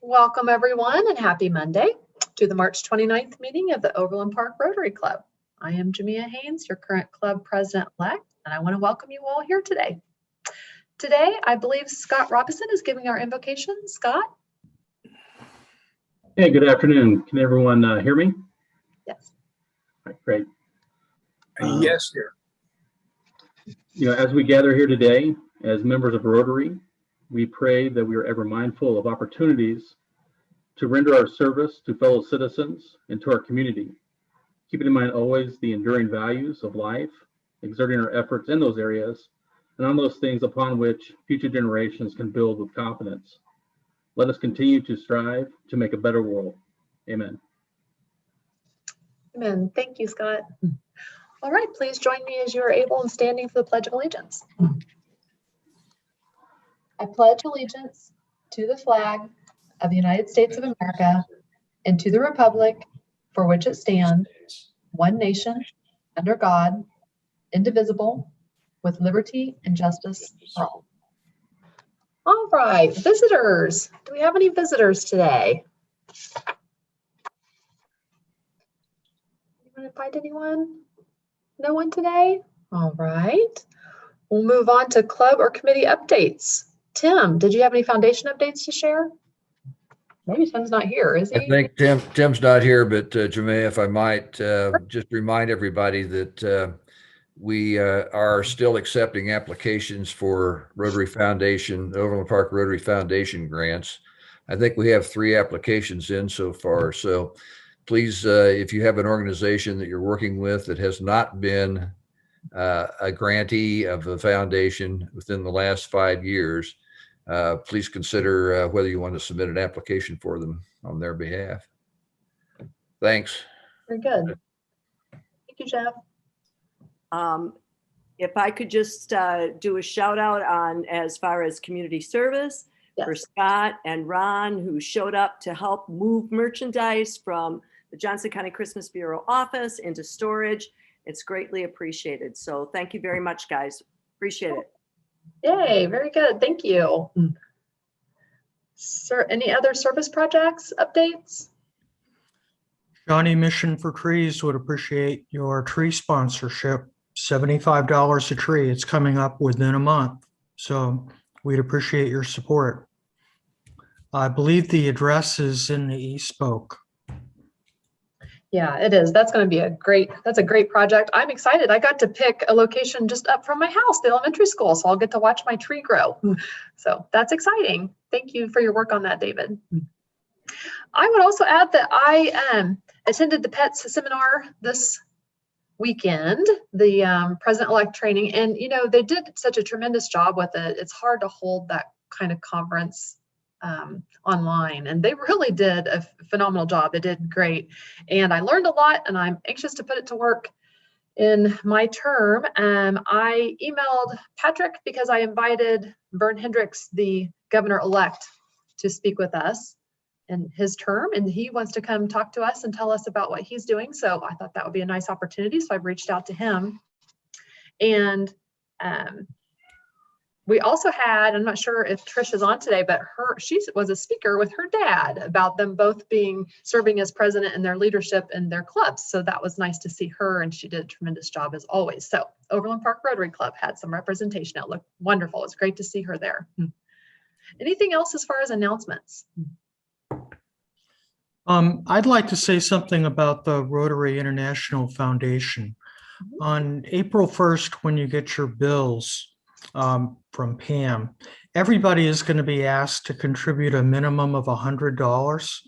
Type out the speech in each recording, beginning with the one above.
Welcome everyone and happy Monday to the March 29th meeting of the Overland Park Rotary Club. I am Jamia Haynes, your current club president-elect, and I want to welcome you all here today. Today, I believe Scott Robinson is giving our invocation. Scott? Hey, good afternoon. Can everyone hear me? Yes. All right, great. Yes, dear. As we gather here today as members of Rotary, we pray that we are ever mindful of opportunities to render our service to fellow citizens and to our community, keeping in mind always the enduring values of life, exerting our efforts in those areas and on those things upon which future generations can build with confidence. Let us continue to strive to make a better world. Amen. Amen. Thank you, Scott. All right, please join me as you are able and standing for the Pledge of Allegiance. I pledge allegiance to the flag of the United States of America and to the republic for which it stands, one nation, under God, indivisible, with liberty and justice for all. All right, visitors. Do we have any visitors today? You want to invite anyone? No one today? All right. We'll move on to club or committee updates. Tim, did you have any foundation updates to share? Maybe Tim's not here, is he? I think Tim's not here, but Jamea, if I might just remind everybody that we are still accepting applications for Rotary Foundation, Overland Park Rotary Foundation grants. I think we have 3 applications in so far. So please, if you have an organization that you're working with that has not been a grantee of the foundation within the last 5 years, please consider whether you want to submit an application for them on their behalf. Thanks. Very good. Thank you, Jeff. If I could just do a shout out on as far as community service for Scott and Ron, who showed up to help move merchandise from the Johnson County Christmas Bureau office into storage. It's greatly appreciated. So thank you very much, guys. Appreciate it. Yay, very good. Thank you. Sir, any other service projects updates? Shawnee Mission for Trees would appreciate your tree sponsorship. $75 a tree. It's coming up within a month. So we'd appreciate your support. I believe the address is in the e-spoke. Yeah, it is. That's going to be that's a great project. I'm excited. I got to pick a location just up from my house, the elementary school, so I'll get to watch my tree grow. So that's exciting. Thank you for your work on that, David. I would also add that I attended the PETS seminar this weekend, the president-elect training, and they did such a tremendous job with it. It's hard to hold that kind of conference online, and they really did a phenomenal job. They did great, and I learned a lot, and I'm anxious to put it to work in my term. I emailed Patrick because I invited Vern Hendricks, the governor-elect, to speak with us in his term, and he wants to come talk to us and tell us about what he's doing. So I thought that would be a nice opportunity. So I've reached out to him, and we also had, I'm not sure if Trish is on today, but she was a speaker with her dad about them both serving as president and their leadership in their clubs. So that was nice to see her, and she did a tremendous job as always. So Overland Park Rotary Club had some representation. It looked wonderful. It's great to see her there. Anything else as far as announcements? I'd like to say something about the Rotary International Foundation. On April 1st, when you get your bills from Pam, everybody is going to be asked to contribute a minimum of $100.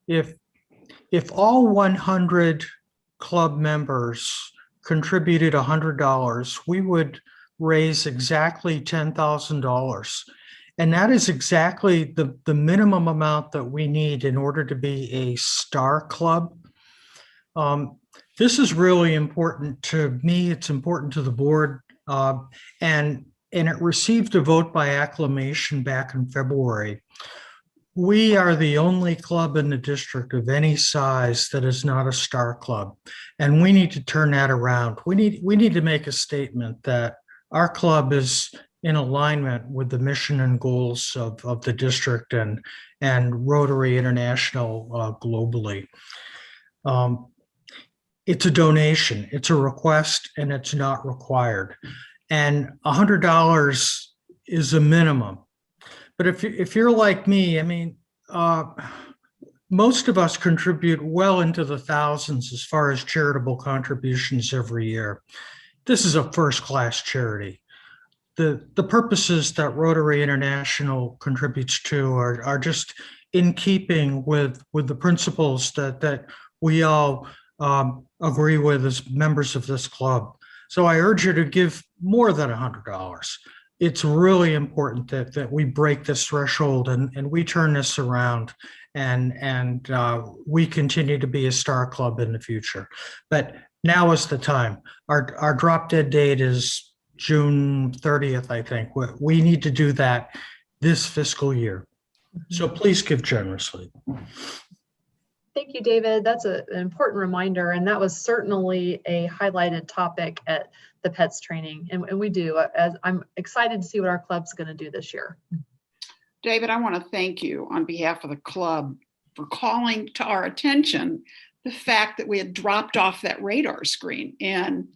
If all 100 club members contributed $100, we would raise exactly $10,000. And that is exactly the minimum amount that we need in order to be a star club. This is really important to me. It's important to the board. And it received a vote by acclamation back in February. We are the only club in the district of any size that is not a star club. And we need to turn that around. We need to make a statement that our club is in alignment with the mission and goals of the district and Rotary International globally. It's a donation, it's a request, and it's not required. And $100 is a minimum. But if you're like me, I mean, most of us contribute well into the thousands as far as charitable contributions every year. This is a first-class charity. The purposes that Rotary International contributes to are just in keeping with the principles that we all agree with as members of this club. So I urge you to give more than $100. It's really important that we break this threshold and we turn this around and we continue to be a star club in the future. But now is the time. Our drop dead date is June 30th, I think. We need to do that this fiscal year. So please give generously. Thank you, David. That's an important reminder. And that was certainly a highlighted topic at the PETS training. And we do, as I'm excited to see what our club's going to do this year. David, I want to thank you on behalf of the club for calling to our attention the fact that we had dropped off that radar screen. And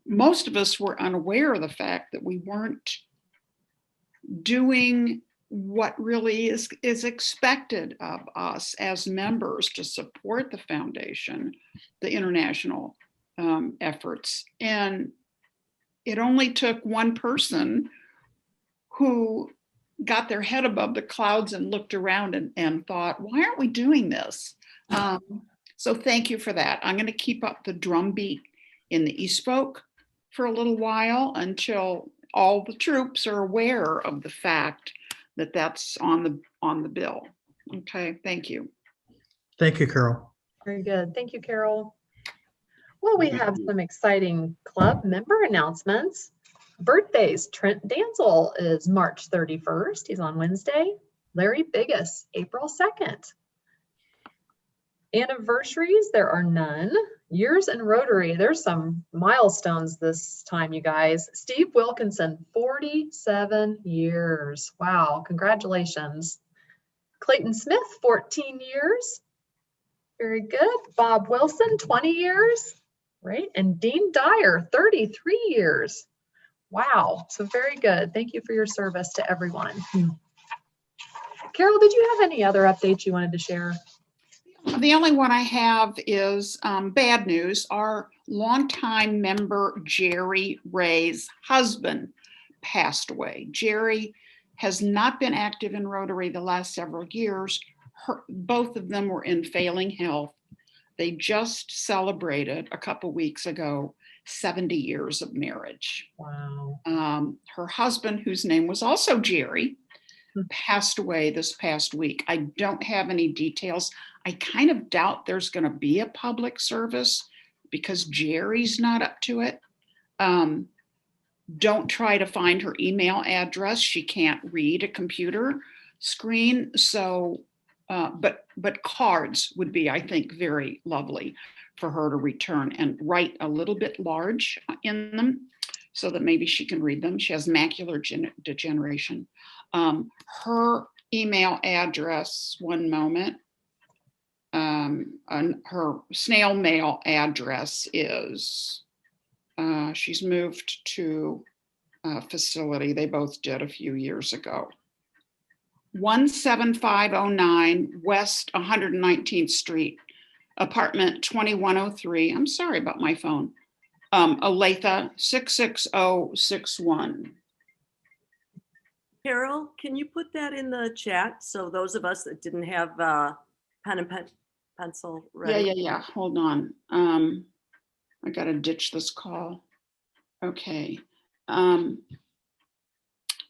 most of us were unaware of the fact that we weren't doing what really is expected of us as members to support the foundation, the international efforts. And it only took one person who got their head above the clouds and looked around and thought, why aren't we doing this? So thank you for that. I'm going to keep up the drumbeat in the East Spoke for a little while until all the troops are aware of the fact that that's on the bill. Okay, thank you. Thank you, Carol. Very good. Thank you, Carol. Well, we have some exciting club member announcements. Birthdays. Trent Danzel is March 31st. He's on Wednesday. Larry Biggis, April 2nd. Anniversaries, there are none. Years in Rotary, there's some milestones this time, you guys. Steve Wilkinson, 47 years. Wow, congratulations. Clayton Smith, 14 years. Very good. Bob Wilson, 20 years. Right, and Dean Dyer, 33 years. Wow, so very good. Thank you for your service to everyone. Carol, did you have any other updates you wanted to share? The only one I have is bad news. Our longtime member, Jerry Ray's husband, passed away. Jerry has not been active in Rotary the last several years. Both of them were in failing health. They just celebrated a couple weeks ago 70 years of marriage. Wow. Her husband, whose name was also Jerry, passed away this past week. I don't have any details. I kind of doubt there's going to be a public service because Jerry's not up to it. Don't try to find her email address. She can't read a computer screen. So, but cards would be, I think, very lovely for her to return and write a little bit large in them so that maybe she can read them. She has macular degeneration. Her email address, one moment, her snail mail address is, she's moved to a facility they both did a few years ago. 17509 West 119th Street, apartment 2103. I'm sorry about my phone. Olathe 66061. Carol, can you put that in the chat so those of us that didn't have pen and pencil ready? Yeah. Hold on. I gotta ditch this call. Okay.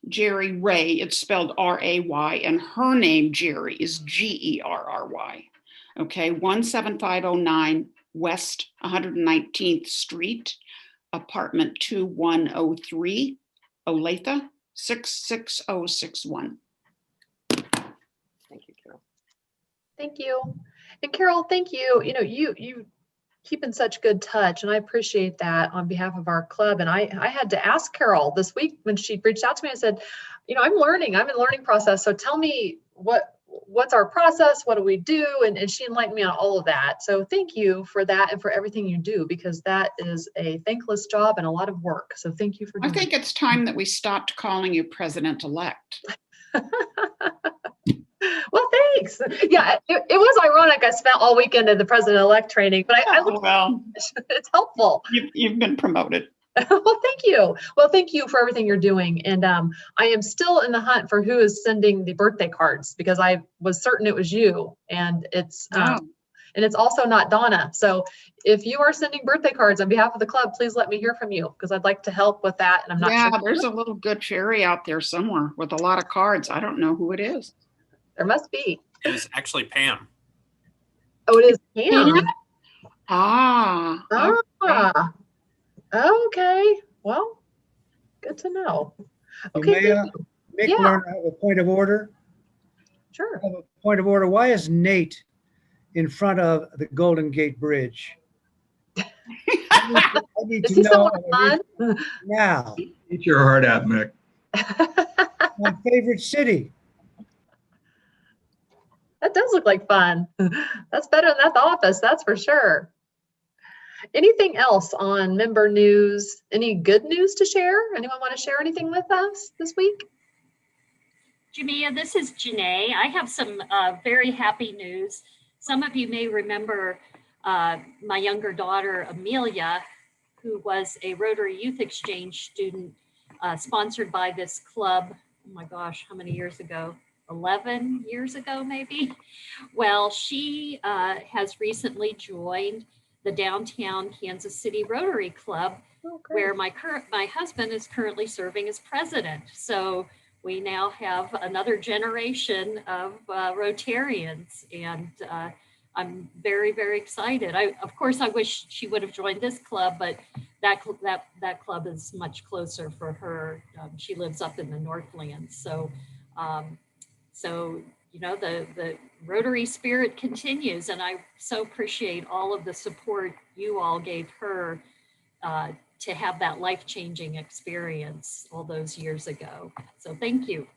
Jerry Ray, it's spelled R-A-Y, and her name, Jerry, is G-E-R-R-Y. Okay, 17509 West 119th Street, apartment 2103, Olathe 66061. Thank you, Carol. Thank you. And Carol, thank you. You know, you keep in such good touch, and I appreciate that on behalf of our club. And I had to ask Carol this week when she reached out to me. I said, I'm learning. I'm in the learning process. So tell me what's our process? What do we do? And she enlightened me on all of that. So thank you for that and for everything you do, because that is a thankless job and a lot of work. So thank you for I doing think it's time that we stopped calling you president-elect. Well, thanks. Yeah, it was ironic. I spent all weekend in the president-elect training, but I look, Well, it's helpful. you've been promoted. Well, thank you. Well, thank you for everything you're doing. And I am still in the hunt for who is sending the birthday cards, because I was certain it was you. And it's also not Donna. So if you are sending birthday cards on behalf of the club, please let me hear from you, because I'd like to help with that. And I'm not sure. There's a little good fairy out there somewhere with a lot of cards. I don't know who it is. There must be. It is actually Pam. Oh, it is Pam. Okay. Well, good to know. Okay. You may make Yeah. learn have a point of order. Sure. I have a point of order. Why is Nate in front of the Golden Gate Bridge? I need Is to he know someone fun? now. Eat your heart out, Mick. My favorite city. That does look like fun. That's better than at the office, that's for sure. Anything else on member news? Any good news to share? Anyone want to share anything with us this week? Jamia, this is Janae. I have some very happy news. Some of you may remember my younger daughter, Amelia, who was a Rotary Youth Exchange student sponsored by this club. Oh my gosh, how many years ago? 11 years ago, maybe? Well, she has recently joined the downtown Kansas City Rotary Club, where my husband is currently serving as president. So we now have another generation of Rotarians, and I'm very, very excited. Of course, I wish she would have joined this club, but that club is much closer for her. She lives up in the Northlands, so the Rotary spirit continues, and I so appreciate all of the support you all gave her to have that life-changing experience all those years ago. So thank you.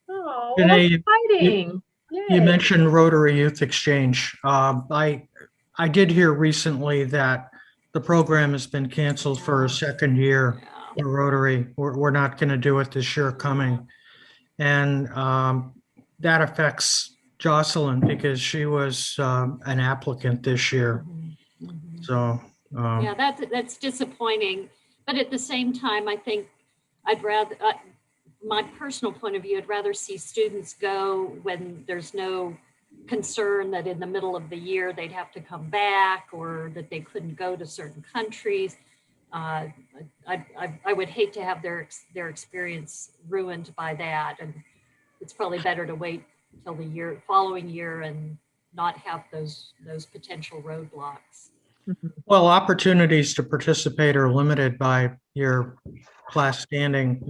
Oh, Janae, exciting. You mentioned Rotary Youth Exchange. I did hear recently that the program has been canceled for a second year for Rotary. We're not going to do it this year coming. And that affects Jocelyn because she was an applicant this year. So yeah, that's disappointing. But at the same time, I think I'd rather, my personal point of view, I'd rather see students go when there's no concern that in the middle of the year they'd have to come back or that they couldn't go to certain countries. I would hate to have their experience ruined by that, and it's probably better to wait till the following year and not have those potential roadblocks. well, opportunities to participate are limited by your class standing.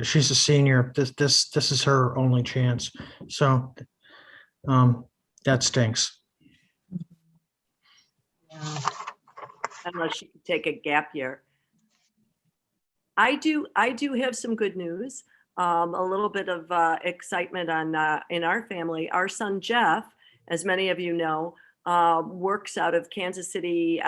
She's a senior. This is her only chance. So that stinks. Yeah. Unless she could take a gap year. I do have some good news. A little bit of excitement in our family. Our son Jeff, as many of you know, works out of Kansas City,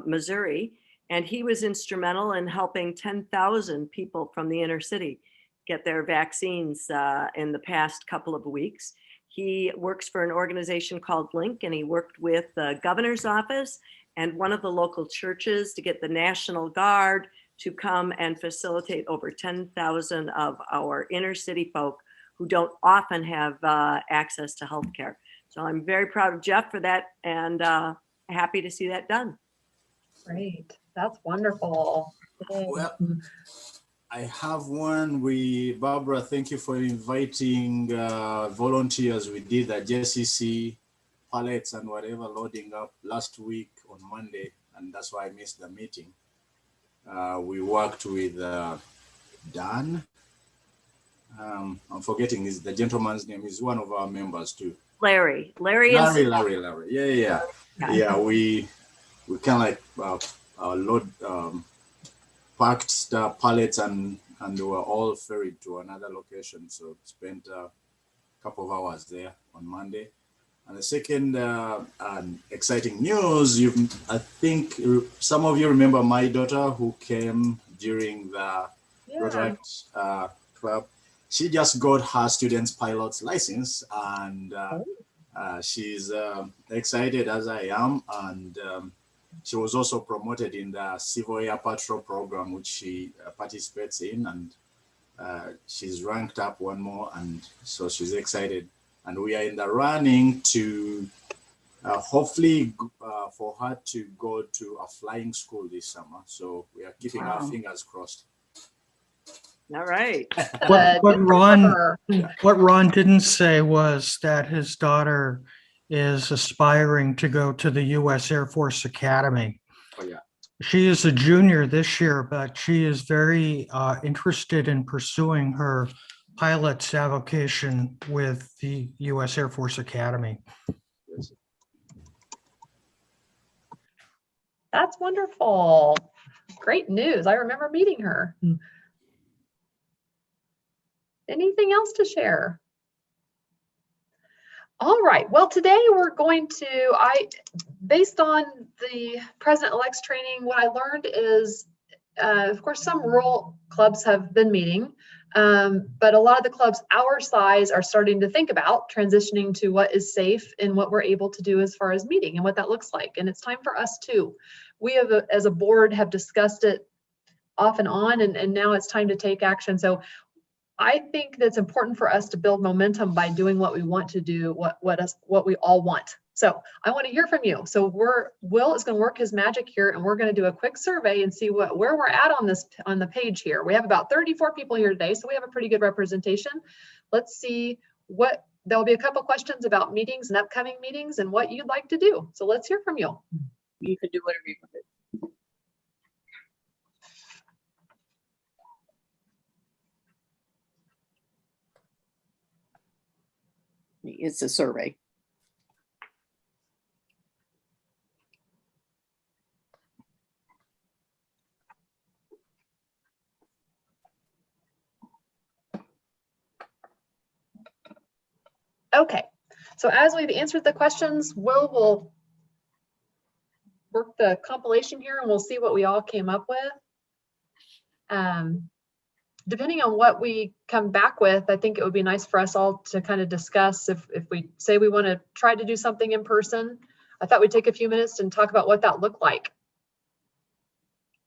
Missouri, and he was instrumental in helping 10,000 people from the inner city get their vaccines in the past couple of weeks. He works for an organization called Link, and he worked with the governor's office and one of the local churches to get the National Guard to come and facilitate over 10,000 of our inner city folk who don't often have access to healthcare. So I'm very proud of Jeff for that, and happy to see that done. Great. That's wonderful. Well, I have one. Barbara, thank you for inviting volunteers. We did the JCC pallets and whatever loading up last week on Monday, and that's why I missed the meeting. We worked with Dan. I'm forgetting the gentleman's name. He's one of our members too. Larry. Yeah. We we kind of load packed the pallets and they were all ferried to another location. So spent a couple of hours there on Monday. And the second exciting news, I think some of you remember my daughter who came during the Rotary Club. She just got her student's pilot's license, and she's excited as I am. And she was also promoted in the Civil Air Patrol program, which she participates in, and she's ranked up one more, and so she's excited. And we are in the running to hopefully for her to go to a flying school this summer. So we are keeping our fingers crossed. All right. What Ron didn't say was that his daughter is aspiring to go to the U.S. Air Force Academy. Oh, yeah. She is a junior this year, but she is very interested in pursuing her pilot's avocation with the U.S. Air Force Academy. That's wonderful. Great news. I remember meeting her. Anything else to share? All right. Well, today we're going to, based on the President-elect's training, what I learned is, of course, some rural clubs have been meeting, but a lot of the clubs our size are starting to think about transitioning to what is safe and what we're able to do as far as meeting and what that looks like. And it's time for us too. We have, as a board, have discussed it off and on, and now it's time to take action. So I think that's important for us to build momentum by doing what we want to do, what we all want. So I want to hear from you. So Will is going to work his magic here, and we're going to do a quick survey and see where we're at on the page here. We have about 34 people here today, so we have a pretty good representation. Let's see there'll be a couple questions about meetings and upcoming meetings and what you'd like to do. So let's hear from you. You can do whatever you want to do. It's a survey. Okay, so as we've answered the questions, we'll work the compilation here and we'll see what we all came up with. Depending on what we come back with, I think it would be nice for us all to kind of discuss if we say we want to try to do something in person. I thought we'd take a few minutes and talk about what that looked like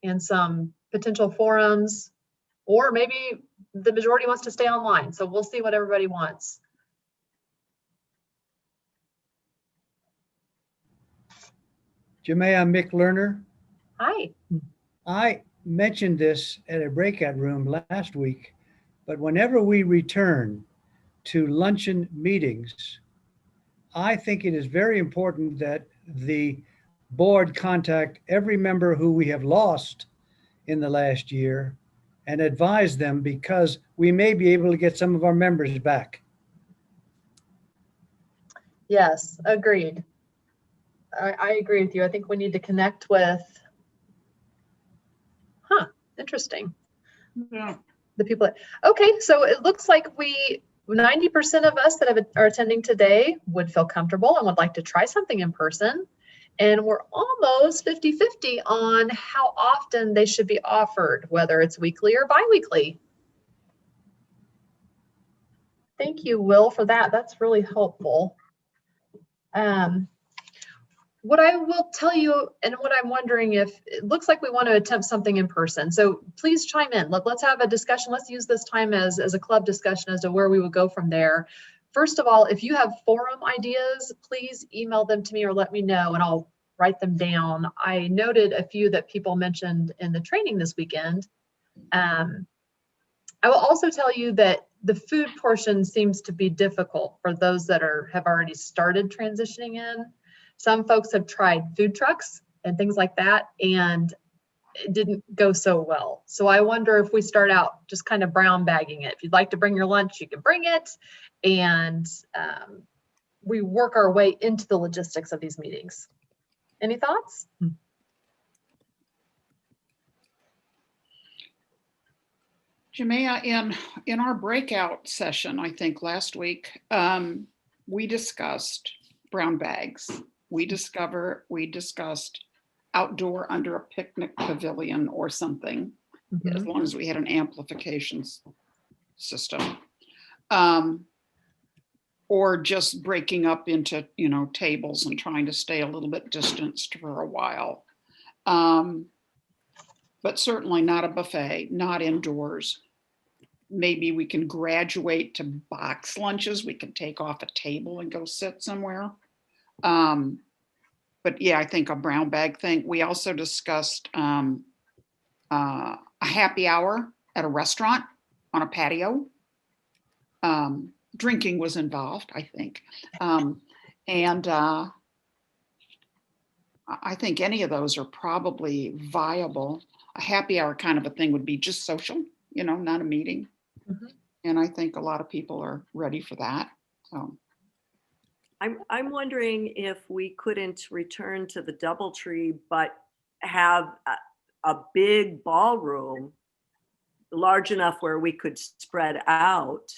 and some potential forums, or maybe the majority wants to stay online. So we'll see what everybody wants. Jamea, I'm Mick Lerner. Hi. I mentioned this at a breakout room last week, but whenever we return to luncheon meetings, I think it is very important that the board contact every member who we have lost in the last year and advise them, because we may be able to get some of our members back. Yes, agreed. I agree with you. I think we need to connect with, interesting. Yeah. The people. Okay, so it looks like 90% of us that are attending today would feel comfortable and would like to try something in person. And we're almost 50-50 on how often they should be offered, whether it's weekly or bi-weekly. Thank you, Will, for that. That's really helpful. What I will tell you, and what I'm wondering, if it looks like we want to attempt something in person, so please chime in. Let's have a discussion. Let's use this time as a club discussion as to where we would go from there. First of all, if you have forum ideas, please email them to me or let me know, and I'll write them down. I noted a few that people mentioned in the training this weekend. I will also tell you that the food portion seems to be difficult for those that have already started transitioning in. Some folks have tried food trucks and things like that, and it didn't go so well. So I wonder if we start out just kind of brown bagging it. If you'd like to bring your lunch, you can bring it. And we work our way into the logistics of these meetings. Any thoughts? Jamea, in our breakout session, I think last week, we discussed brown bags. We discussed outdoor under a picnic pavilion or something, as long as we had an amplification system. Or just breaking up into, tables and trying to stay a little bit distanced for a while. But certainly not a buffet, not indoors. Maybe we can graduate to box lunches. We can take off a table and go sit somewhere. But yeah, I think a brown bag thing. We also discussed a happy hour at a restaurant on a patio. Drinking was involved, I think. I think any of those are probably viable. A happy hour kind of a thing would be just social, not a meeting. And I think a lot of people are ready for that. So. I'm wondering if we couldn't return to the DoubleTree, but have a big ballroom large enough where we could spread out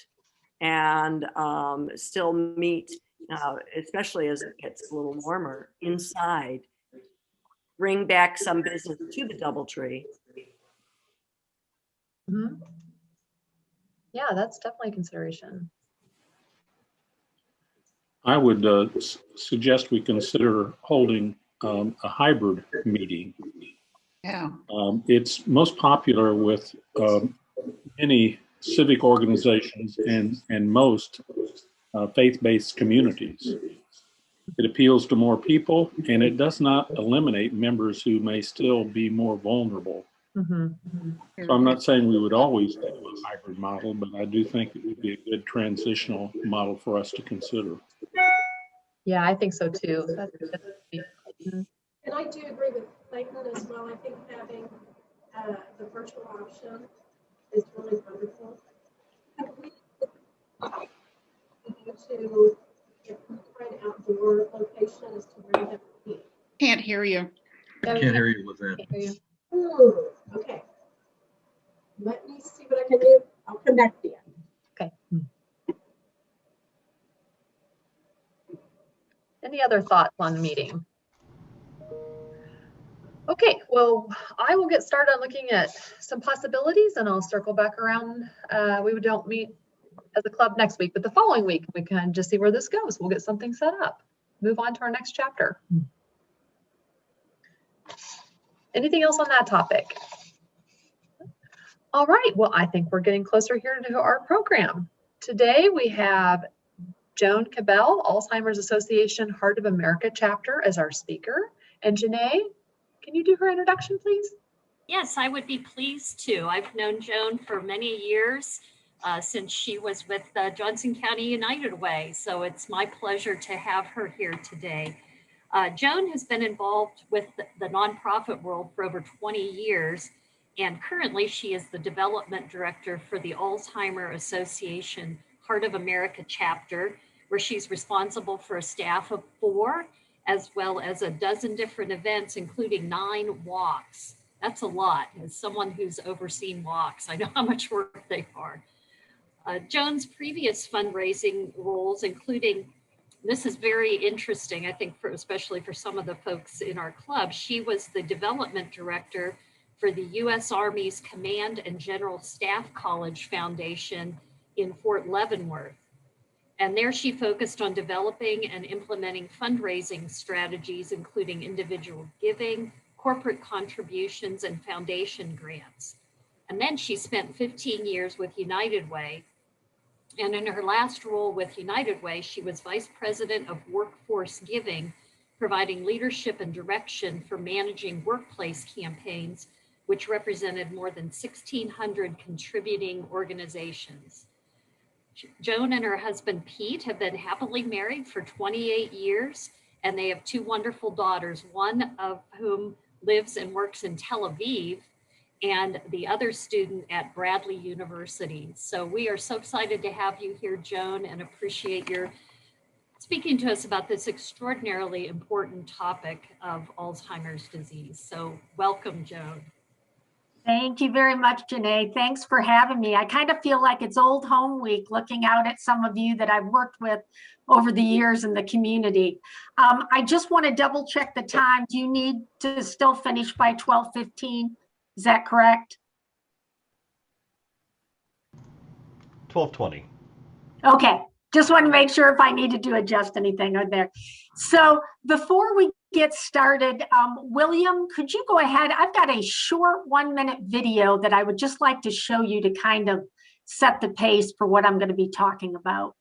and still meet, especially as it gets a little warmer inside. Bring back some business to the DoubleTree. Yeah, that's definitely a consideration. I would suggest we consider holding a hybrid meeting. Yeah. It's most popular with many civic organizations and most faith-based communities. It appeals to more people, and it does not eliminate members who may still be more vulnerable. So I'm not saying we would always do a hybrid model, but I do think it would be a good transitional model for us to consider. Yeah, I think so too. And I do agree with Clayton as well. I think having the virtual option is really wonderful. To find an outdoor location as to where you have to be. Can't hear you. I can't hear you with that. Okay. Let me see what I can do. I'll come back to you. Okay. Any other thoughts on the meeting? Okay, well, I will get started on looking at some possibilities and I'll circle back around. We don't meet as a club next week, but the following week we can just see where this goes. We'll get something set up. Move on to our next chapter. Anything else on that topic? All right, well, I think we're getting closer here to our program. Today we have Joan Cabell, Alzheimer's Association Heart of America chapter as our speaker. And Janae, can you do her introduction, please? Yes, I would be pleased to. I've known Joan for many years since she was with Johnson County United Way. So it's my pleasure to have her here today. Joan has been involved with the nonprofit world for over 20 years. And currently she is the development director for the Alzheimer Association Heart of America chapter, where she's responsible for a staff of 4, as well as a dozen different events, including 9 walks. That's a lot. As someone who's overseen walks, I know how much work they are. Joan's previous fundraising roles, including, this is very interesting, I think, especially for some of the folks in our club, she was the development director for the U.S. Army's Command and General Staff College Foundation in Fort Leavenworth. And there she focused on developing and implementing fundraising strategies, including individual giving, corporate contributions, and foundation grants. And then she spent 15 years with United Way. And in her last role with United Way, she was Vice President of Workforce Giving, providing leadership and direction for managing workplace campaigns, which represented more than 1,600 contributing organizations. Joan and her husband, Pete, have been happily married for 28 years, and they have 2 wonderful daughters, one of whom lives and works in Tel Aviv, and the other student at Bradley University. So we are so excited to have you here, Joan, and appreciate your speaking to us about this extraordinarily important topic of Alzheimer's disease. So welcome, Joan. Thank you very much, Janae. Thanks for having me. I kind of feel like it's old home week looking out at some of you that I've worked with over the years in the community. I just want to double check the time. Do you need to still finish by 12:15? Is that correct? 12:20. Okay, just want to make sure if I needed to adjust anything on there. So before we get started, William, could you go ahead? I've got a short 1-minute video that I would just like to show you to kind of set the pace for what I'm going to be talking about.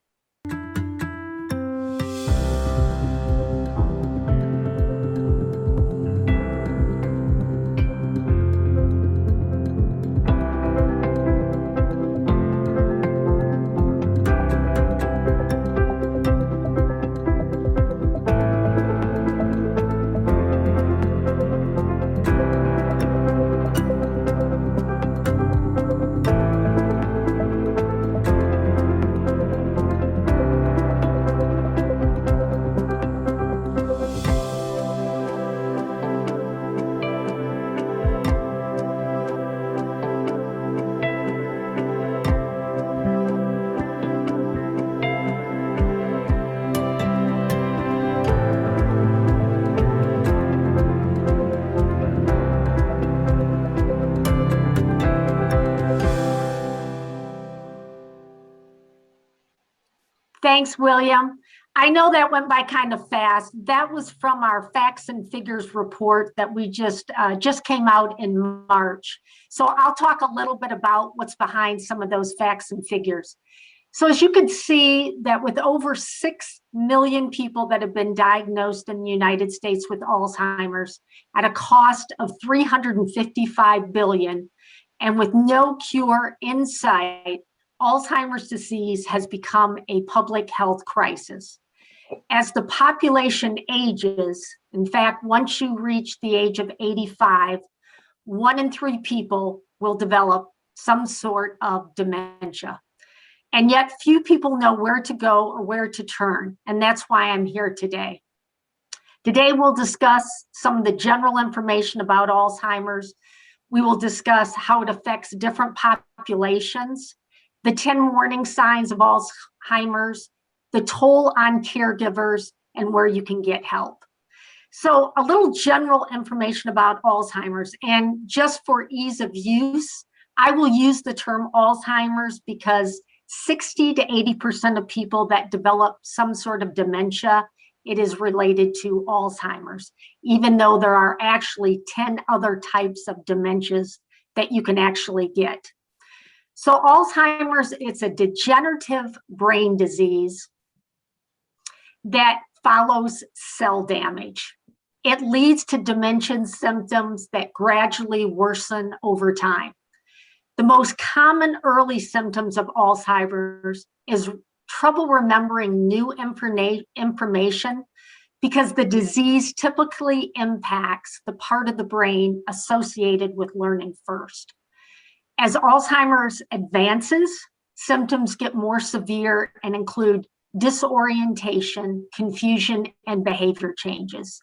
Thanks, William. I know that went by kind of fast. That was from our facts and figures report that we just came out in March. So I'll talk a little bit about what's behind some of those facts and figures. So as you can see that with over 6 million people that have been diagnosed in the United States with Alzheimer's at a cost of $355 billion, and with no cure in sight, Alzheimer's disease has become a public health crisis. As the population ages, in fact, once you reach the age of 85, 1 in 3 people will develop some sort of dementia. And yet few people know where to go or where to turn, and that's why I'm here today. Today we'll discuss some of the general information about Alzheimer's. We will discuss how it affects different populations, the 10 warning signs of Alzheimer's, the toll on caregivers, and where you can get help. So a little general information about Alzheimer's, and just for ease of use, I will use the term Alzheimer's because 60 to 80% of people that develop some sort of dementia, it is related to Alzheimer's, even though there are actually 10 other types of dementias that you can actually get. So Alzheimer's, it's a degenerative brain disease that follows cell damage. It leads to dementia symptoms that gradually worsen over time. The most common early symptoms of Alzheimer's is trouble remembering new information because the disease typically impacts the part of the brain associated with learning first. As Alzheimer's advances, symptoms get more severe and include disorientation, confusion, and behavior changes.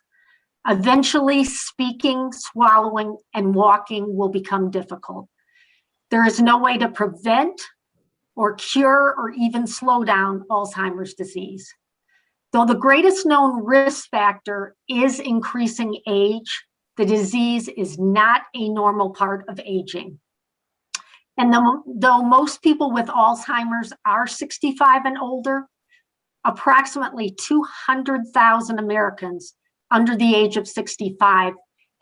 Eventually, speaking, swallowing, and walking will become difficult. There is no way to prevent or cure or even slow down Alzheimer's disease. Though the greatest known risk factor is increasing age, the disease is not a normal part of aging. And though most people with Alzheimer's are 65 and older, approximately 200,000 Americans under the age of 65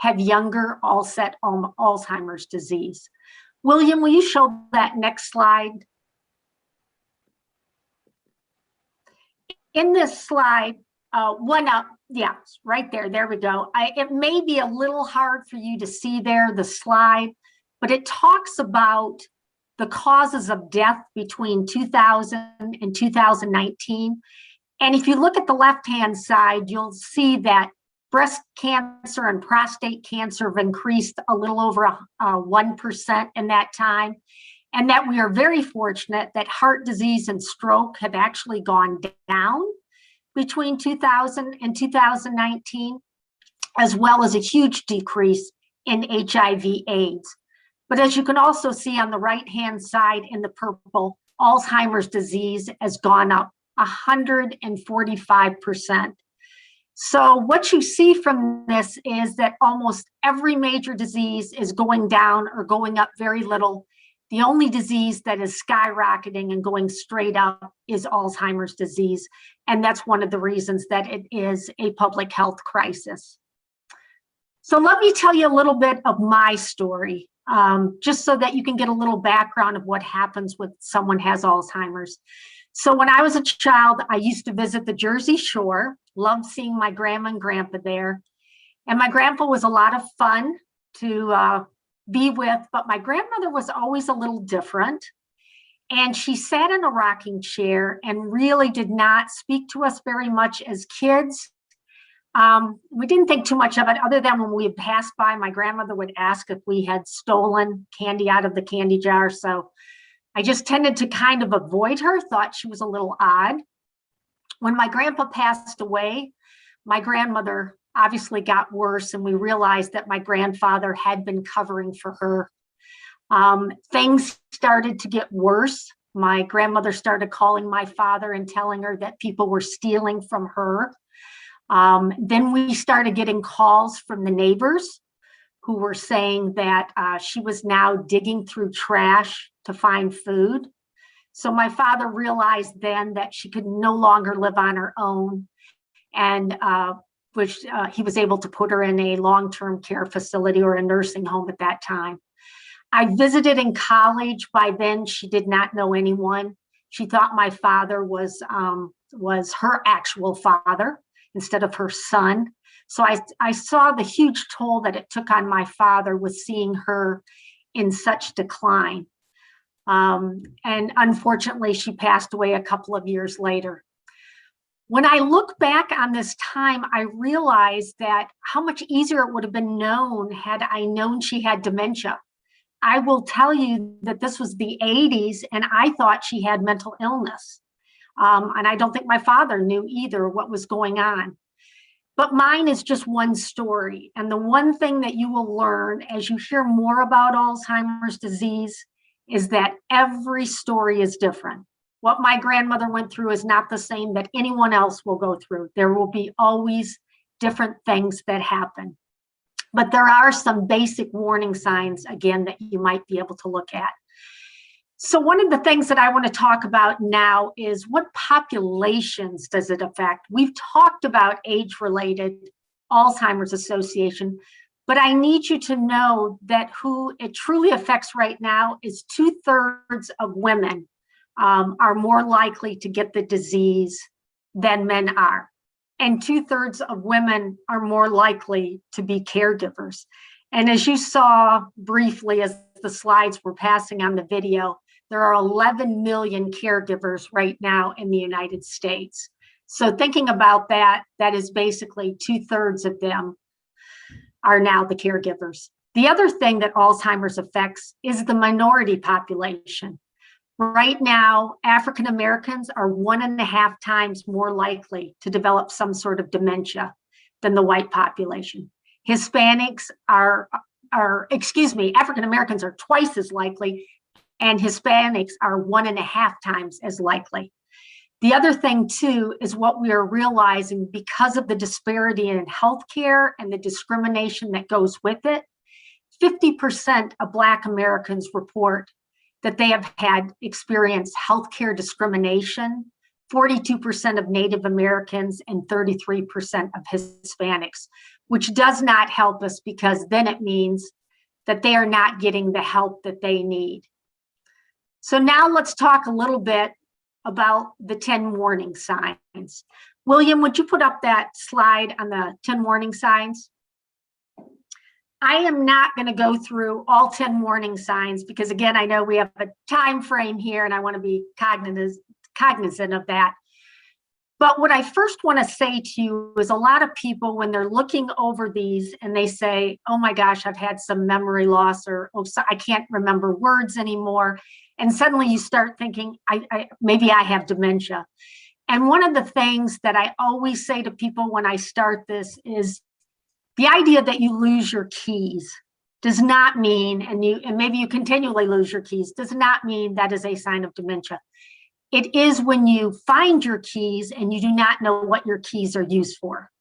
have younger onset Alzheimer's disease. William, will you show that next slide? In this slide, one up, yeah, right there, there we go. It may be a little hard for you to see there, the slide, but it talks about the causes of death between 2000 and 2019. And if you look at the left-hand side, you'll see that breast cancer and prostate cancer have increased a little over 1% in that time. And that we are very fortunate that heart disease and stroke have actually gone down between 2000 and 2019, as well as a huge decrease in HIV/AIDS. But as you can also see on the right-hand side in the purple, Alzheimer's disease has gone up 145%. So what you see from this is that almost every major disease is going down or going up very little. The only disease that is skyrocketing and going straight up is Alzheimer's disease. And that's one of the reasons that it is a public health crisis. So let me tell you a little bit of my story, just so that you can get a little background of what happens when someone has Alzheimer's. So when I was a child, I used to visit the Jersey Shore, loved seeing my grandma and grandpa there. And my grandpa was a lot of fun to be with, but my grandmother was always a little different. And she sat in a rocking chair and really did not speak to us very much as kids. We didn't think too much of it, other than when we passed by, my grandmother would ask if we had stolen candy out of the candy jar. So I just tended to kind of avoid her, thought she was a little odd. When my grandpa passed away, my grandmother obviously got worse, and we realized that my grandfather had been covering for her. Things started to get worse. My grandmother started calling my father and telling her that people were stealing from her. Then we started getting calls from the neighbors who were saying that she was now digging through trash to find food. So my father realized then that she could no longer live on her own, and he was able to put her in a long-term care facility or a nursing home at that time. I visited in college. By then, she did not know anyone. She thought my father was her actual father instead of her son. So I saw the huge toll that it took on my father with seeing her in such decline. And unfortunately, she passed away a couple of years later. When I look back on this time, I realized that how much easier it would have been known had I known she had dementia. I will tell you that this was the 80s, and I thought she had mental illness. And I don't think my father knew either what was going on. But mine is just one story. And the one thing that you will learn as you hear more about Alzheimer's disease is that every story is different. What my grandmother went through is not the same that anyone else will go through. There will be always different things that happen. But there are some basic warning signs, again, that you might be able to look at. So one of the things that I want to talk about now is what populations does it affect? We've talked about age-related Alzheimer's association, but I need you to know that who it truly affects right now is 2/3 of women are more likely to get the disease than men are. And 2/3 of women are more likely to be caregivers. And as you saw briefly as the slides were passing on the video, there are 11 million caregivers right now in the United States. So thinking about that, that is basically 2/3 of them are now the caregivers. The other thing that Alzheimer's affects is the minority population. Right now, African Americans are 1.5 times more likely to develop some sort of dementia than the white population. Hispanics African Americans are twice as likely, and Hispanics are 1.5 times as likely. The other thing too is what we are realizing because of the disparity in healthcare and the discrimination that goes with it. 50% of Black Americans report that they have had experienced healthcare discrimination, 42% of Native Americans, and 33% of Hispanics, which does not help us because then it means that they are not getting the help that they need. So now let's talk a little bit about the 10 warning signs. William, would you put up that slide on the 10 warning signs? I am not going to go through all 10 warning signs because, again, I know we have a time frame here and I want to be cognizant of that. But what I first want to say to you is a lot of people, when they're looking over these and they say, oh my gosh, I've had some memory loss, or oh, so I can't remember words anymore. And suddenly you start thinking, maybe I have dementia. And one of the things that I always say to people when I start this is the idea that you lose your keys. does not mean, and maybe you continually lose your keys, does not mean that is a sign of dementia. It is when you find your keys and you do not know what your keys are used for.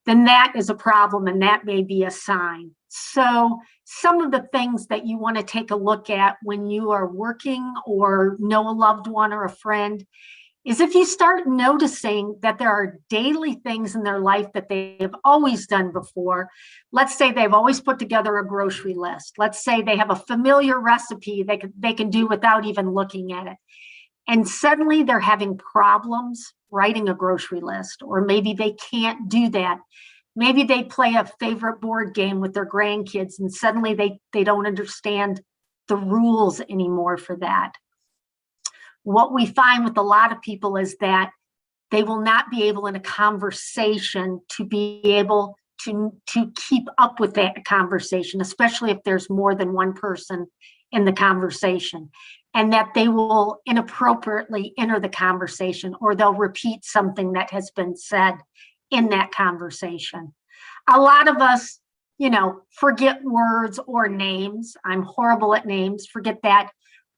Then that is a problem, and that may be a sign. So some of the things that you want to take a look at when you are working or know a loved one or a friend is if you start noticing that there are daily things in their life that they have always done before. Let's say they've always put together a grocery list. Let's say they have a familiar recipe they can do without even looking at it. And suddenly they're having problems writing a grocery list, or maybe they can't do that. Maybe they play a favorite board game with their grandkids and suddenly they don't understand the rules anymore for that. What we find with a lot of people is that they will not be able in a conversation to be able to keep up with that conversation, especially if there's more than one person in the conversation, and that they will inappropriately enter the conversation, or they'll repeat something that has been said in that conversation. A lot of us, forget words or names. I'm horrible at names, forget that.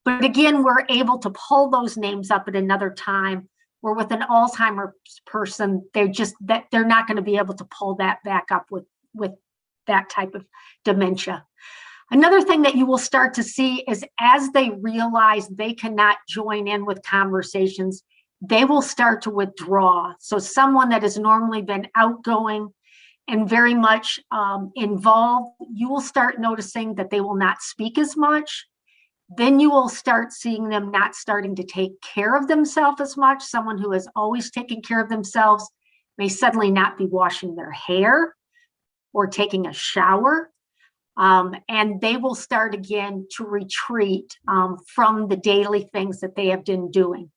But again, we're able to pull those names up at another time, where with an Alzheimer's person, they're not going to be able to pull that back up with that type of dementia. Another thing that you will start to see is as they realize they cannot join in with conversations, they will start to withdraw. So someone that has normally been outgoing and very much involved, you will start noticing that they will not speak as much. Then you will start seeing them not starting to take care of themselves as much. Someone who has always taken care of themselves may suddenly not be washing their hair or taking a shower. And they will start again to retreat from the daily things that they have been doing.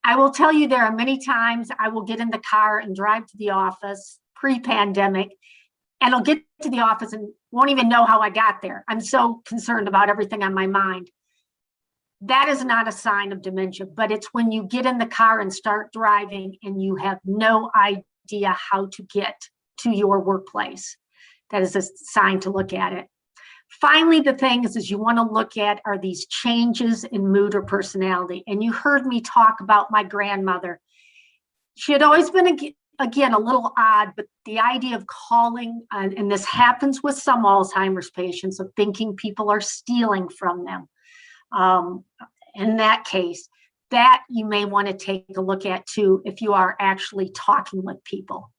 I will tell you, there are many times I will get in the car and drive to the office pre-pandemic, and I'll get to the office and won't even know how I got there. I'm so concerned about everything on my mind. That is not a sign of dementia, but it's when you get in the car and start driving and you have no idea how to get to your workplace. That is a sign to look at it. Finally, the thing is you want to look at are these changes in mood or personality. And you heard me talk about my grandmother. She had always been, again, a little odd, but the idea of calling, and this happens with some Alzheimer's patients, of thinking people are stealing from them. In that case, that you may want to take a look at too, if you are actually talking with people.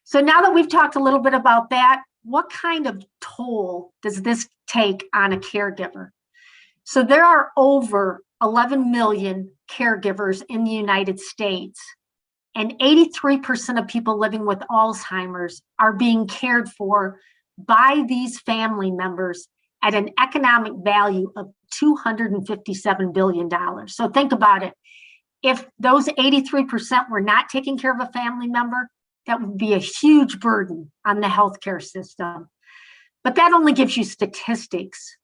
So now that we've talked a little bit about that, what kind of toll does this take on a caregiver? So there are over 11 million caregivers in the United States, and 83% of people living with Alzheimer's are being cared for by these family members at an economic value of $257 billion. So think about it. If those 83% were not taking care of a family member, that would be a huge burden on the healthcare system. But that only gives you statistics.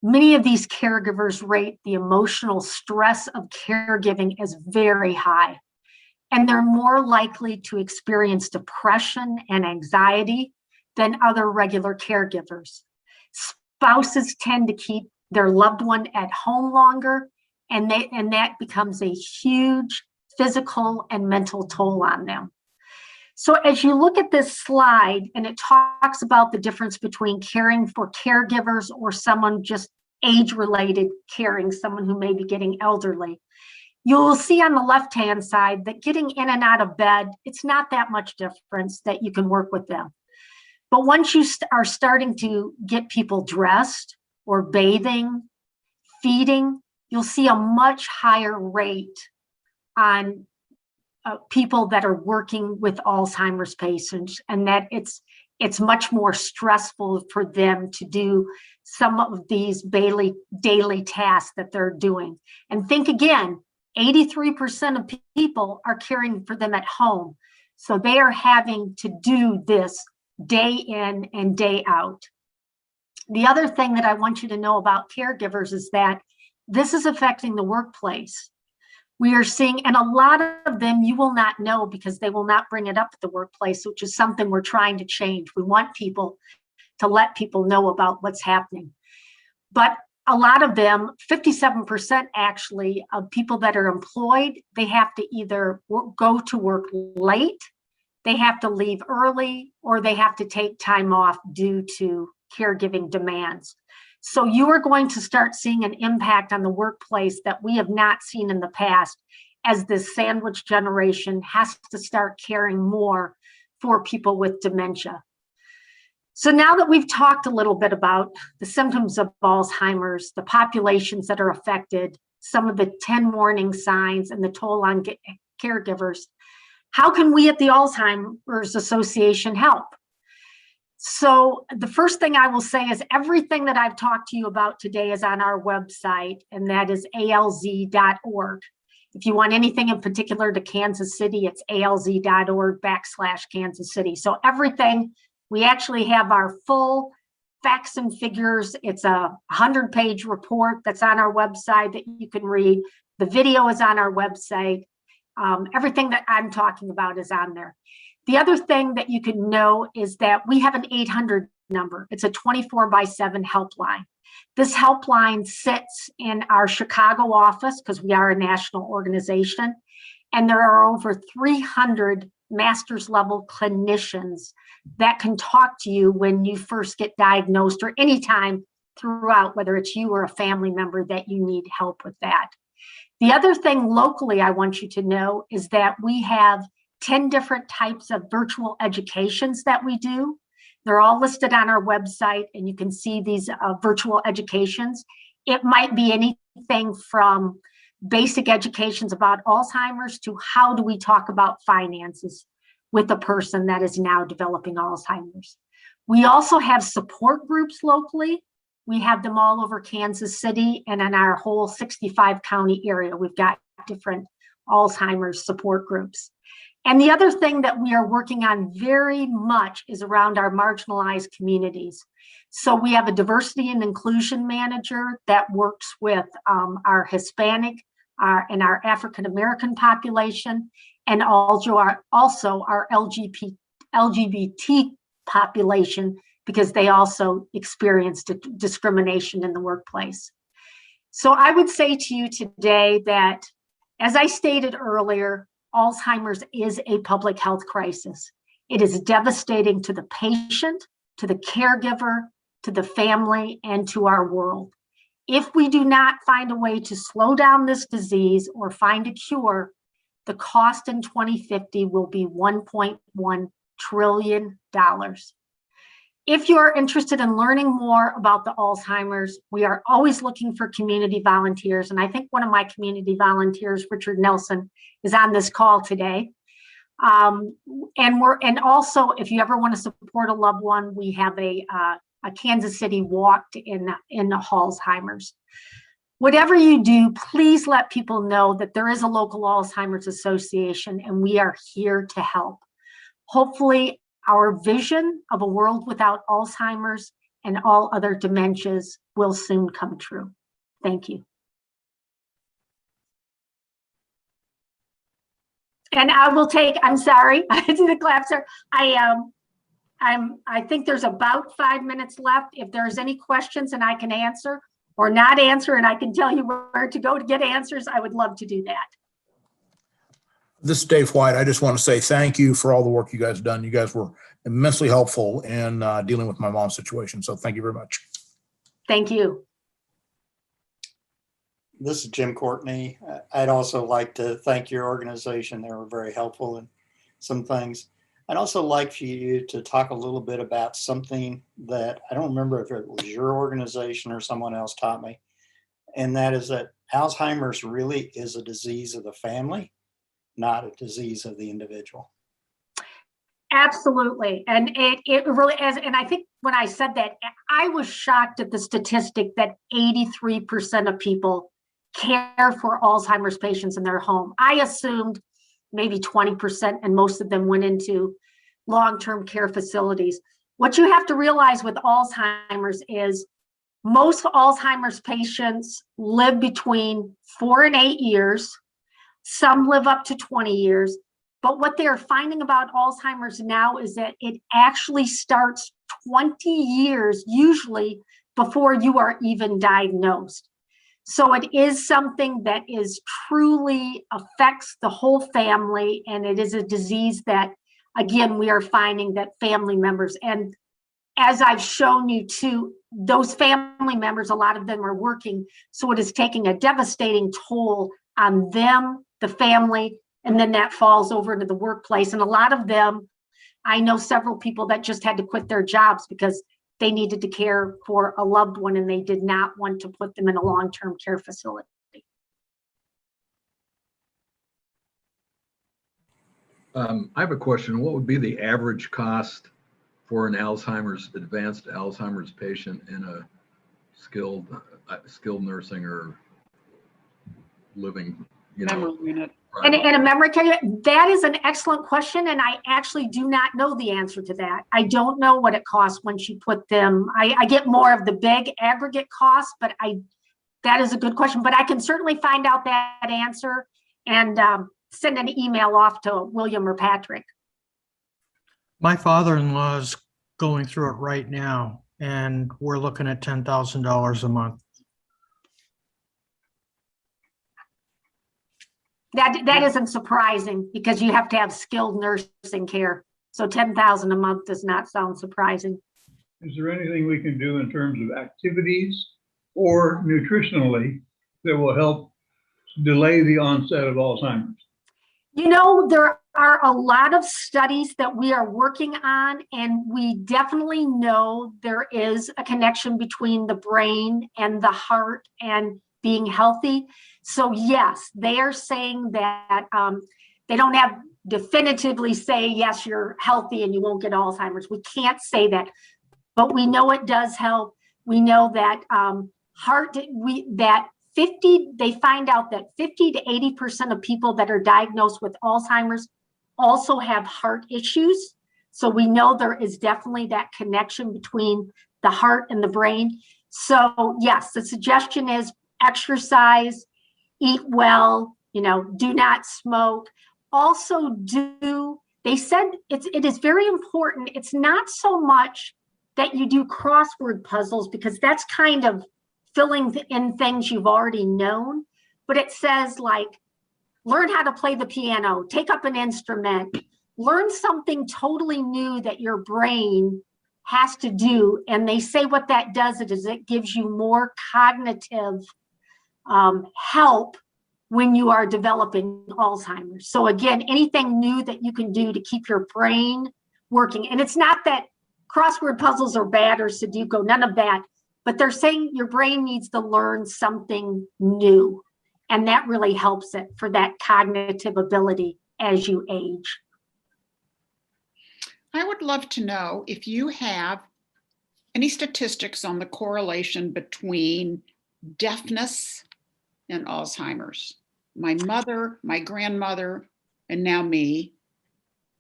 Many of these caregivers rate the emotional stress of caregiving as very high, and they're more likely to experience depression and anxiety than other regular caregivers. Spouses tend to keep their loved one at home longer, and that becomes a huge physical and mental toll on them. So as you look at this slide, and it talks about the difference between caring for caregivers or someone just age-related caring, someone who may be getting elderly, you will see on the left-hand side that getting in and out of bed, it's not that much difference that you can work with them. But once you are starting to get people dressed or bathing, feeding, you'll see a much higher rate on people that are working with Alzheimer's patients, and that it's much more stressful for them to do some of these daily tasks that they're doing. And think again, 83% of people are caring for them at home. So they are having to do this day in and day out. The other thing that I want you to know about caregivers is that this is affecting the workplace. We are seeing, and a lot of them you will not know because they will not bring it up at the workplace, which is something we're trying to change. We want people to let people know about what's happening. But a lot of them, 57% actually, of people that are employed, they have to either go to work late, they have to leave early, or they have to take time off due to caregiving demands. So you are going to start seeing an impact on the workplace that we have not seen in the past, as this sandwich generation has to start caring more for people with dementia. So now that we've talked a little bit about the symptoms of Alzheimer's, the populations that are affected, some of the 10 warning signs and the toll on caregivers, how can we at the Alzheimer's Association help? So the first thing I will say is everything that I've talked to you about today is on our website, and that is alz.org. If you want anything in particular to Kansas City, it's alz.org/Kansas City. So everything, we actually have our full facts and figures. It's a 100-page report that's on our website that you can read. The video is on our website. Everything that I'm talking about is on there. The other thing that you can know is that we have an 800 number. It's a 24/7 helpline. This helpline sits in our Chicago office because we are a national organization, and there are over 300 master's level clinicians that can talk to you when you first get diagnosed or anytime throughout, whether it's you or a family member that you need help with that. The other thing locally I want you to know is that we have 10 different types of virtual educations that we do. They're all listed on our website, and you can see these virtual educations. It might be anything from basic educations about Alzheimer's to how do we talk about finances with a person that is now developing Alzheimer's. We also have support groups locally. We have them all over Kansas City and in our whole 65 county area. We've got different Alzheimer's support groups. And the other thing that we are working on very much is around our marginalized communities. So we have a diversity and inclusion manager that works with our Hispanic and our African American population, and also our LGBT population, because they also experience discrimination in the workplace. So I would say to you today that, as I stated earlier, Alzheimer's is a public health crisis. It is devastating to the patient, to the caregiver, to the family, and to our world. If we do not find a way to slow down this disease or find a cure, the cost in 2050 will be $1.1 trillion. If you're interested in learning more about the Alzheimer's, we are always looking for community volunteers. And I think one of my community volunteers, Richard Nelson, is on this call today. And also, if you ever want to support a loved one, we have a Kansas City walk in the Alzheimer's. Whatever you do, please let people know that there is a local Alzheimer's Association, and we are here to help. Hopefully, our vision of a world without Alzheimer's and all other dementias will soon come true. Thank you. And I will take, I'm sorry, I did the clap, sir. I think there's about 5 minutes left. If there's any questions and I can answer or not answer, and I can tell you where to go to get answers, I would love to do that. This is Dave White. I just want to say thank you for all the work you guys have done. You guys were immensely helpful in dealing with my mom's situation. So thank you very much. Thank you. This is Jim Courtney. I'd also like to thank your organization. They were very helpful in some things. I'd also like for you to talk a little bit about something that I don't remember if it was your organization or someone else taught me. And that is that Alzheimer's really is a disease of the family, not a disease of the individual. Absolutely. And it really is. And I think when I said that, I was shocked at the statistic that 83% of people care for Alzheimer's patients in their home. I assumed maybe 20%, and most of them went into long-term care facilities. What you have to realize with Alzheimer's is most Alzheimer's patients live between 4 and 8 years. Some live up to 20 years. But what they're finding about Alzheimer's now is that it actually starts 20 years, usually before you are even diagnosed. So it is something that is truly affects the whole family, and it is a disease that, again, we are finding that family members, and as I've shown you too, those family members, a lot of them are working, so it is taking a devastating toll on them, the family, and then that falls over to the workplace. And a lot of them, I know several people that just had to quit their jobs because they needed to care for a loved one and they did not want to put them in a long-term care facility. I have a question. What would be the average cost for an advanced Alzheimer's patient in a skilled nursing or living, Memory unit? And a memory care, that is an excellent question, and I actually do not know the answer to that. I don't know what it costs once you put them. I get more of the big aggregate costs, but that is a good question. But I can certainly find out that answer and send an email off to William or Patrick. My father-in-law is going through it right now, and we're looking at $10,000 a month. That isn't surprising because you have to have skilled nursing care. So $10,000 a month does not sound surprising. Is there anything we can do in terms of activities or nutritionally that will help delay the onset of Alzheimer's? You know, there are a lot of studies that we are working on, and we definitely know there is a connection between the brain and the heart and being healthy. So yes, they are saying that they don't have definitively say, yes, you're healthy and you won't get Alzheimer's. We can't say that, but we know it does help. We know that they find out that 50 to 80% of people that are diagnosed with Alzheimer's also have heart issues. So we know there is definitely that connection between the heart and the brain. So yes, the suggestion is exercise, eat well, do not smoke. Also they said it is very important. It's not so much that you do crossword puzzles because that's kind of filling in things you've already known, but it says like, learn how to play the piano, take up an instrument, learn something totally new that your brain has to do. And they say what that does is it gives you more cognitive help when you are developing Alzheimer's. So again, anything new that you can do to keep your brain working. And it's not that crossword puzzles are bad or Sudoku, none of that, but they're saying your brain needs to learn something new. And that really helps it for that cognitive ability as you age. I would love to know if you have any statistics on the correlation between deafness and Alzheimer's. My mother, my grandmother, and now me,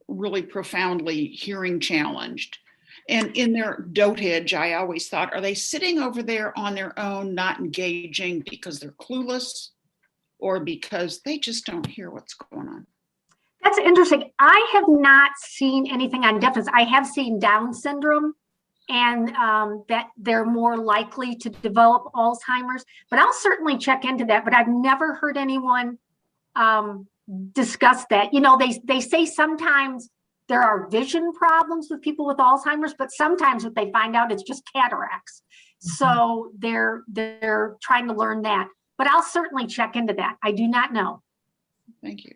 really profoundly hearing challenged. And in their dotage, I always thought, are they sitting over there on their own, not engaging because they're clueless or because they just don't hear what's going on? That's interesting. I have not seen anything on deafness. I have seen Down syndrome and that they're more likely to develop Alzheimer's, but I'll certainly check into that. But I've never heard anyone discuss that. They say sometimes there are vision problems with people with Alzheimer's, but sometimes what they find out is just cataracts. So they're trying to learn that, but I'll certainly check into that. I do not know. Thank you.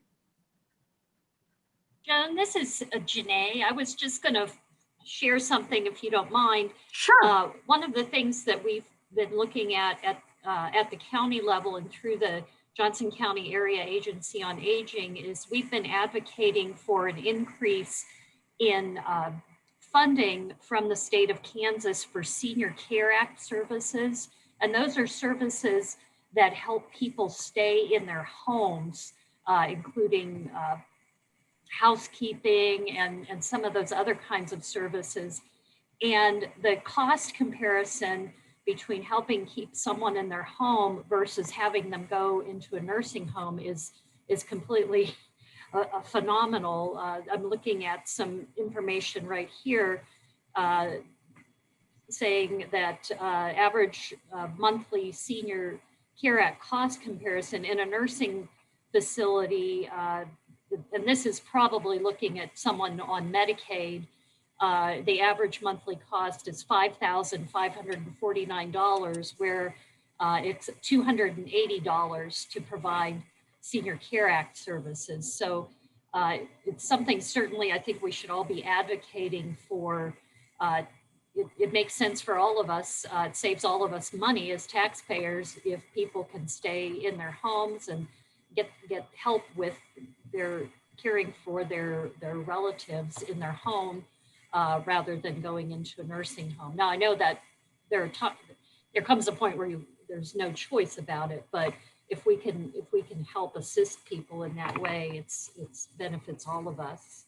Joan, this is Janae. I was just going to share something, if you don't mind. Sure. One of the things that we've been looking at the county level and through the Johnson County Area Agency on Aging is we've been advocating for an increase in funding from the state of Kansas for Senior Care Act services. And those are services that help people stay in their homes, including housekeeping and some of those other kinds of services. And the cost comparison between helping keep someone in their home versus having them go into a nursing home is completely phenomenal. I'm looking at some information right here. saying that average monthly senior care act cost comparison in a nursing facility, and this is probably looking at someone on Medicaid, the average monthly cost is $5,549, where it's $280 to provide Senior Care Act services. So it's something certainly I think we should all be advocating for. It makes sense for all of us. It saves all of us money as taxpayers if people can stay in their homes and get help with their caring for their relatives in their home rather than going into a nursing home. Now I know that there comes a point where there's no choice about it, but if we can help assist people in that way, it's benefits all of us.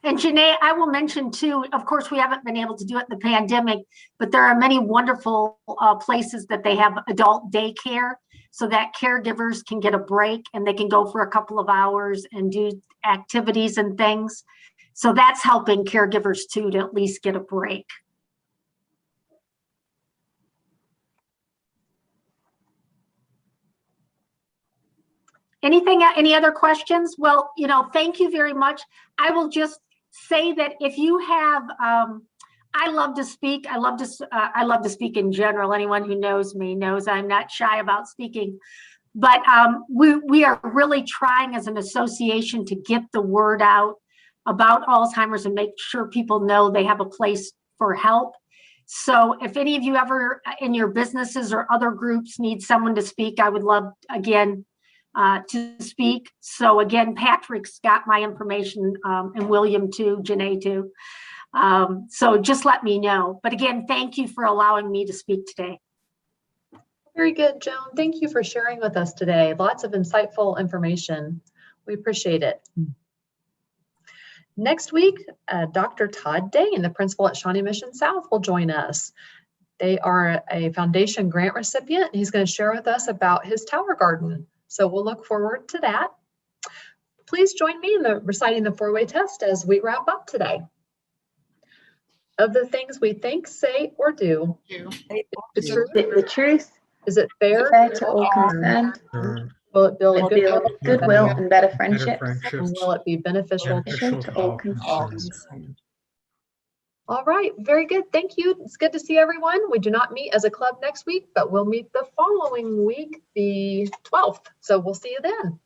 And Janae, I will mention too, of course, we haven't been able to do it in the pandemic, but there are many wonderful places that they have adult daycare so that caregivers can get a break and they can go for a couple of hours and do activities and things. So that's helping caregivers too, to at least get a break. Any other questions? Well, thank you very much. I will just say that if you have, I love to speak. I love to speak in general. Anyone who knows me knows I'm not shy about speaking. But we are really trying as an association to get the word out about Alzheimer's and make sure people know they have a place for help. So if any of you ever in your businesses or other groups need someone to speak, I would love, again, to speak. So again, Patrick's got my information and William too, Janae too. So just let me know. But again, thank you for allowing me to speak today. Very good, Joan. Thank you for sharing with us today. Lots of insightful information. We appreciate it. Next week, Dr. Todd Dane, the principal at Shawnee Mission South, will join us. They are a foundation grant recipient. He's going to share with us about his tower garden. So we'll look forward to that. Please join me in reciting the four-way test as we wrap up today. Of the things we think, say, or do, the truth, is it fair to all concerned, will it build goodwill and better friendships, and will it be beneficial to all concerned. All right, very good. Thank you. It's good to see everyone. We do not meet as a club next week, but we'll meet the following week, the 12th. So we'll see you then.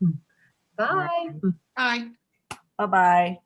Bye. Bye. Bye-bye.